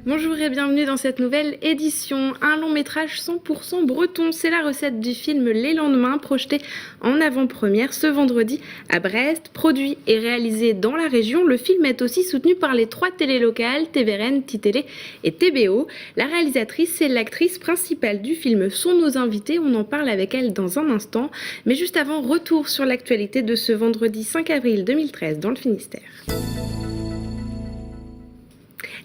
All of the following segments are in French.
Bonjour et bienvenue dans cette nouvelle édition. Un long métrage 100% breton, c'est la recette du film Les Lendemains, projeté en avant-première ce vendredi à Brest. Produit et réalisé dans la région, le film est aussi soutenu par les 3 télés locales, TVRN, TITélé et TBO. La réalisatrice et l'actrice principale du film sont nos invités, on en parle avec elle dans un instant. Mais juste avant, retour sur l'actualité de ce vendredi 5 avril 2013 dans le Finistère.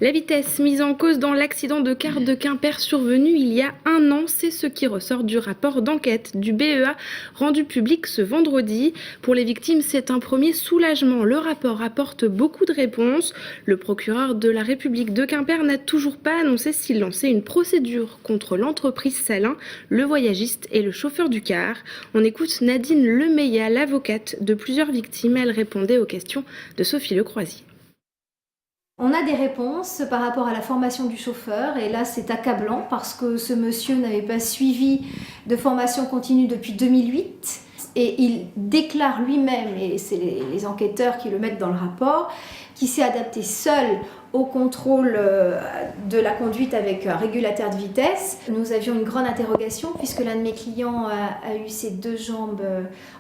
La vitesse mise en cause dans l'accident de car de Quimper survenu il y a 1 an, c'est ce qui ressort du rapport d'enquête du BEA rendu public ce vendredi. Pour les victimes, c'est un premier soulagement. Le rapport apporte beaucoup de réponses. Le procureur de la République de Quimper n'a toujours pas annoncé s'il lançait une procédure contre l'entreprise Salin, le voyagiste et le chauffeur du car. On écoute Nadine Lemeya, l'avocate de plusieurs victimes. Elle répondait aux questions de Sophie Lecroisier. On a des réponses par rapport à la formation du chauffeur et là c'est accablant parce que ce monsieur n'avait pas suivi de formation continue depuis 2008 et il déclare lui-même, et c'est les enquêteurs qui le mettent dans le rapport, qu'il s'est adapté seul au contrôle de la conduite avec un régulateur de vitesse. Nous avions une grande interrogation puisque l'un de mes clients a eu ses 2 jambes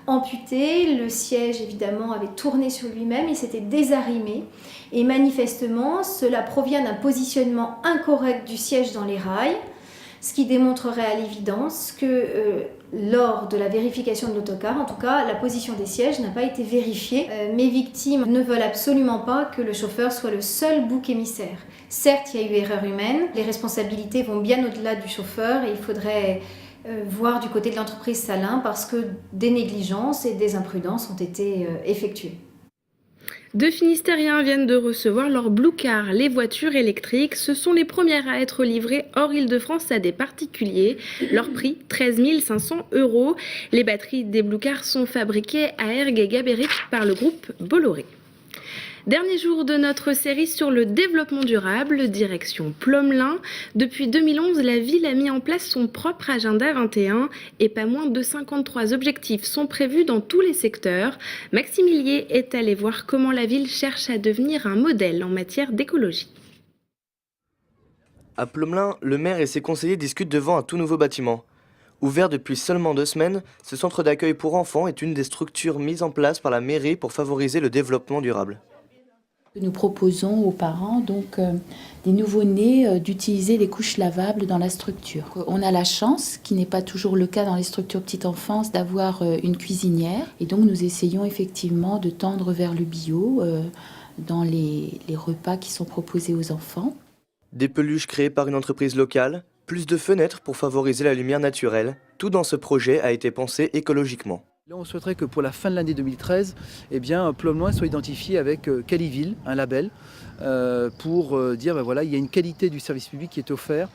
amputées, le siège évidemment avait tourné sur lui-même, il s'était désarrimé et manifestement cela provient d'un positionnement incorrect du siège dans les rails, ce qui démontrerait à l'évidence que lors de la vérification de l'autocar, en tout cas, la position des sièges n'a pas été vérifiée. Mes victimes ne veulent absolument pas que le chauffeur soit le seul bouc émissaire. Certes, il y a eu erreur humaine, les responsabilités vont bien au-delà du chauffeur et il faudrait voir du côté de l'entreprise Salin parce que des négligences et des imprudences ont été effectuées. 2 Finistériens viennent de recevoir leur Blue Car. Les voitures électriques, ce sont les premières à être livrées hors Île-de-France à des particuliers. Leur prix, 13 500 €. Les batteries des Blue Car sont fabriquées à Ergue et Gabéric par le groupe Bolloré. Dernier jour de notre série sur le développement durable, direction Plomelin. Depuis 2011, la ville a mis en place son propre agenda 21 et pas moins de 53 objectifs sont prévus dans tous les secteurs. Maxime Hillier est allé voir comment la ville cherche à devenir un modèle en matière d'écologie. À Plomelin, le maire et ses conseillers discutent devant un tout nouveau bâtiment. Ouvert depuis seulement 2 semaines, ce centre d'accueil pour enfants est une des structures mises en place par la mairie pour favoriser le développement durable. Nous proposons aux parents des nouveau-nés d'utiliser les couches lavables dans la structure. On a la chance, qui n'est pas toujours le cas dans les structures petite enfance, d'avoir une cuisinière. Et donc nous essayons effectivement de tendre vers le bio dans les repas qui sont proposés aux enfants. Des peluches créées par une entreprise locale, plus de fenêtres pour favoriser la lumière naturelle. Tout dans ce projet a été pensé écologiquement. Là, on souhaiterait que pour la fin de l'année 2013, Plomelin soit identifié avec Caliville, un label, pour dire voilà, il y a une qualité du service public qui est offert,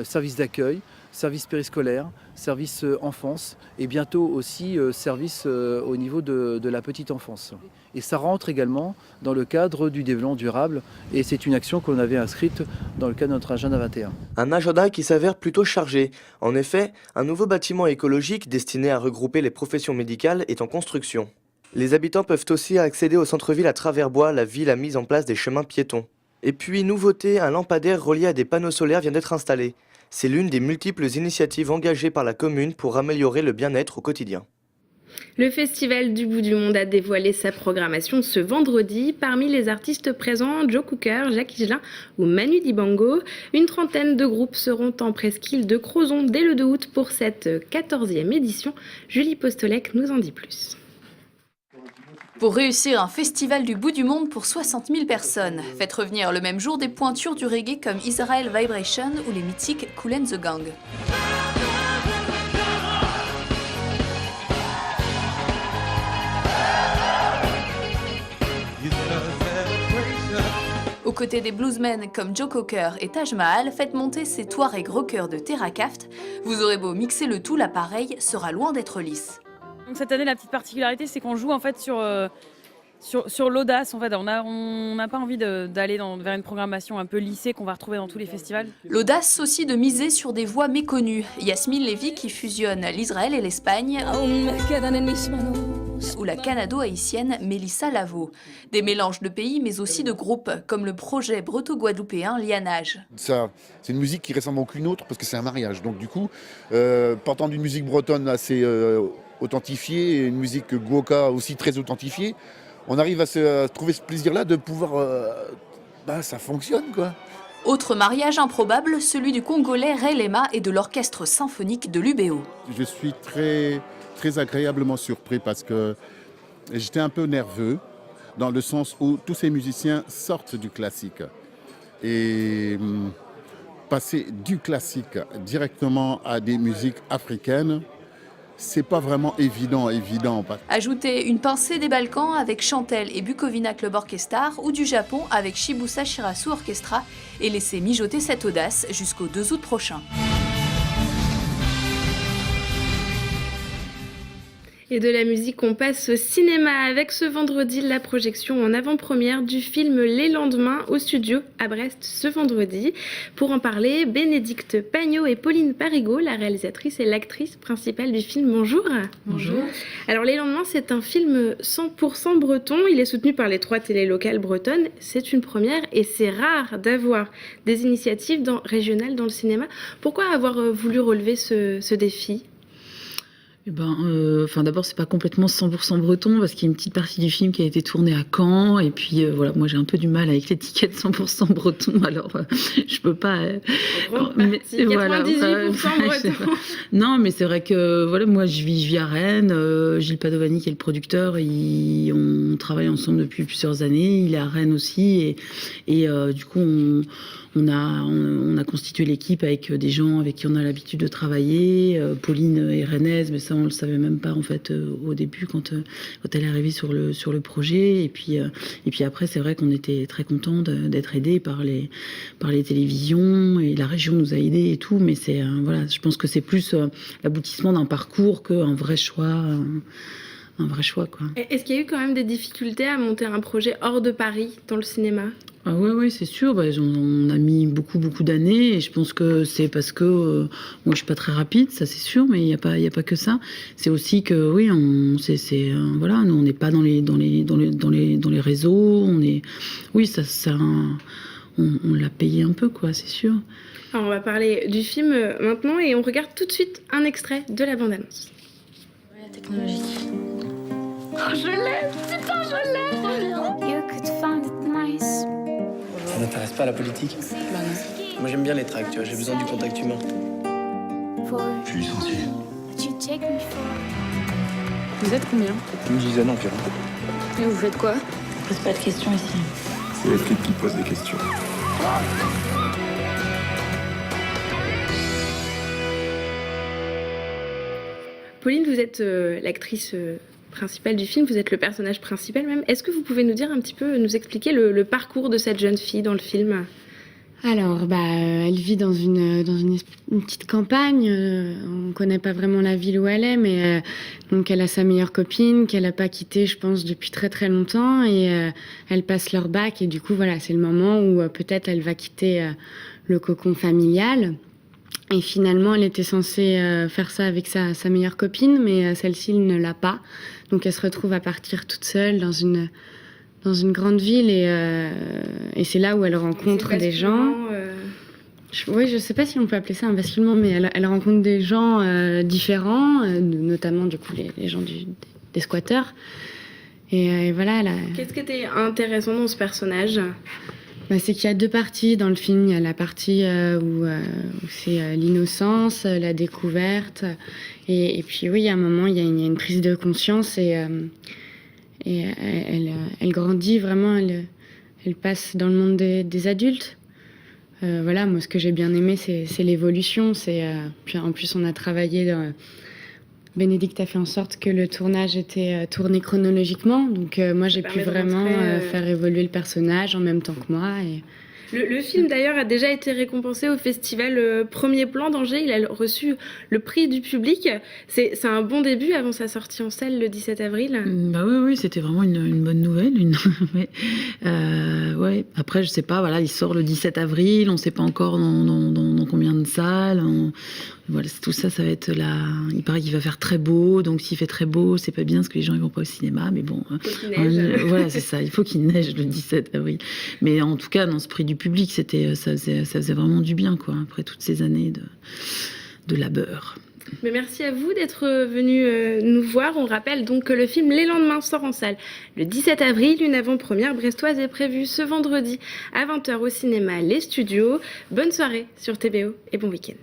service d'accueil, service périscolaire, service enfance et bientôt aussi service au niveau de la petite enfance. Et ça rentre également dans le cadre du développement durable et c'est une action qu'on avait inscrite dans le cadre de notre agenda 21. Un agenda qui s'avère plutôt chargé. En effet, un nouveau bâtiment écologique destiné à regrouper les professions médicales est en construction. Les habitants peuvent aussi accéder au centre-ville à travers bois. La ville a mis en place des chemins piétons. Et puis, nouveauté, un lampadaire relié à des panneaux solaires vient d'être installé. C'est l'une des multiples initiatives engagées par la commune pour améliorer le bien-être au quotidien. Le Festival du Bout du Monde a dévoilé sa programmation ce vendredi. Parmi les artistes présents, Joe Cooker, Jacques Higelin ou Manu Dibango. Une trentaine de groupes seront en presqu'île de Crozon dès le 2 août pour cette 14e édition. Julie Postolek nous en dit plus. Pour réussir un festival du bout du monde pour 60 000 personnes, faites revenir le même jour des pointures du reggae comme Israel Vibration ou les mythiques Kool and the Gang. Aux côtés des bluesmen comme Joe Cocker et Taj Mahal, faites monter ces Touaregs rockers de Terracaft. Vous aurez beau mixer le tout, l'appareil sera loin d'être lisse. Donc cette année, la petite particularité, c'est qu'on joue en fait sur Sur l'audace, en fait, on n'a pas envie d'aller vers une programmation un peu lissée qu'on va retrouver dans tous les festivals. L'audace aussi de miser sur des voix méconnues. Yasmine Lévy qui fusionne l'Israël et l'Espagne, ou la canado-haïtienne Mélissa Lavo. Des mélanges de pays mais aussi de groupes, comme le projet breton-guadeloupéen Lianage. Ça, c'est une musique qui ressemble à aucune autre parce que c'est un mariage. Donc du coup, partant d'une musique bretonne assez authentifiée et une musique guoka aussi très authentifiée, on arrive à trouver ce plaisir-là de pouvoir... ça fonctionne, quoi. Autre mariage improbable, celui du Congolais Ray Lema et de l'orchestre symphonique de l'UBO. Je suis très, très agréablement surpris parce que j'étais un peu nerveux dans le sens où tous ces musiciens sortent du classique. Et passer du classique directement à des musiques africaines, c'est pas vraiment évident. Ajoutez une pincée des Balkans avec Chantel et Bukovina Club Orchestra ou du Japon avec Shibuya Shirasu Orchestra et laissez mijoter cette audace jusqu'au 2 août prochain. Et de la musique, on passe au cinéma avec ce vendredi la projection en avant-première du film Les Lendemains au studio à Brest ce vendredi. Pour en parler, Bénédicte Pagnot et Pauline Parigot, la réalisatrice et l'actrice principale du film. Bonjour. Bonjour. Alors Les Lendemains, c'est un film 100% breton. Il est soutenu par les 3 télés locales bretonnes. C'est une première et c'est rare d'avoir des initiatives régionales dans le cinéma. Pourquoi avoir voulu relever ce défi ? D'abord, c'est pas complètement 100% breton parce qu'il y a une petite partie du film qui a été tournée à Caen et puis moi j'ai un peu du mal avec l'étiquette 100% breton, alors je peux pas. 98% breton. Non, mais c'est vrai que moi je vis à Rennes. Gilles Padovani qui est le producteur, on travaille ensemble depuis plusieurs années. Il est à Rennes aussi et du coup on a constitué l'équipe avec des gens avec qui on a l'habitude de travailler. Pauline est rennaise, mais ça on le savait même pas en fait au début quand elle est arrivée sur le projet. Et puis après c'est vrai qu'on était très contents d'être aidés par les télévisions et la région nous a aidés et tout. Mais c'est je pense que c'est plus l'aboutissement d'un parcours qu'un vrai choix. Un vrai choix, quoi. Est-ce qu'il y a eu quand même des difficultés à monter un projet hors de Paris dans le cinéma ? Ah oui, c'est sûr. On a mis beaucoup d'années et je pense que c'est parce que moi je suis pas très rapide, ça c'est sûr, mais il y a pas que ça. C'est aussi que nous on n'est pas dans les réseaux. On l'a payé un peu, quoi, c'est sûr. Alors on va parler du film maintenant et on regarde tout de suite un extrait de la bande-annonce. Technologique. Oh, je l'aime! Putain, je l'aime! You could find it nice. Ça n'intéresse pas la politique? Bah non. Moi j'aime bien les tracts, tu vois, j'ai besoin du contact humain. Je suis licencié. Vous êtes combien? Une dizaine environ. Et vous faites quoi? On pose pas de questions ici. C'est les flics qui posent des questions. Pauline, vous êtes l'actrice principale du film, vous êtes le personnage principal même. Est-ce que vous pouvez nous dire un petit peu, nous expliquer le parcours de cette jeune fille dans le film ? Alors, elle vit dans une petite campagne. On connaît pas vraiment la ville où elle est, mais donc elle a sa meilleure copine qu'elle a pas quittée, je pense, depuis très très longtemps, et elle passe leur bac, et du coup voilà, c'est le moment où peut-être elle va quitter le cocon familial. Et finalement, elle était censée faire ça avec sa meilleure copine, mais celle-ci ne l'a pas. Donc elle se retrouve à partir toute seule dans une grande ville, et c'est là où elle rencontre des gens. Je sais pas si on peut appeler ça un basculement, mais elle rencontre des gens différents, notamment du coup les gens des squatteurs. Et voilà. Qu'est-ce qui était intéressant dans ce personnage ? C'est qu'il y a 2 parties dans le film. Il y a la partie où c'est l'innocence, la découverte, et puis oui, il y a un moment, il y a une prise de conscience, et elle grandit vraiment, elle passe dans le monde des adultes. Moi ce que j'ai bien aimé, c'est l'évolution. Puis en plus on a travaillé, Bénédicte a fait en sorte que le tournage était tourné chronologiquement, donc moi j'ai pu vraiment faire évoluer le personnage en même temps que moi. Le film d'ailleurs a déjà été récompensé au festival Premier Plan d'Angers. Il a reçu le prix du public. C'est un bon début avant sa sortie en salle le 17 avril. Bah oui, c'était vraiment une bonne nouvelle. Ouais. Après, je sais pas, voilà, il sort le 17 avril, on sait pas encore dans combien de salles. Voilà, tout ça, ça va être là. Il paraît qu'il va faire très beau, donc s'il fait très beau, c'est pas bien parce que les gens ils vont pas au cinéma, mais bon. Faut qu'il neige. Voilà, c'est ça. Il faut qu'il neige le 17 avril. Mais en tout cas, dans ce prix du public, ça faisait vraiment du bien, quoi. Après toutes ces années de labeur. Mais merci à vous d'être venu nous voir. On rappelle donc que le film Les Lendemains sort en salle le 17 avril. Une avant-première brestoise est prévue ce vendredi à 20h au cinéma Les Studios. Bonne soirée sur TBO et bon week-end.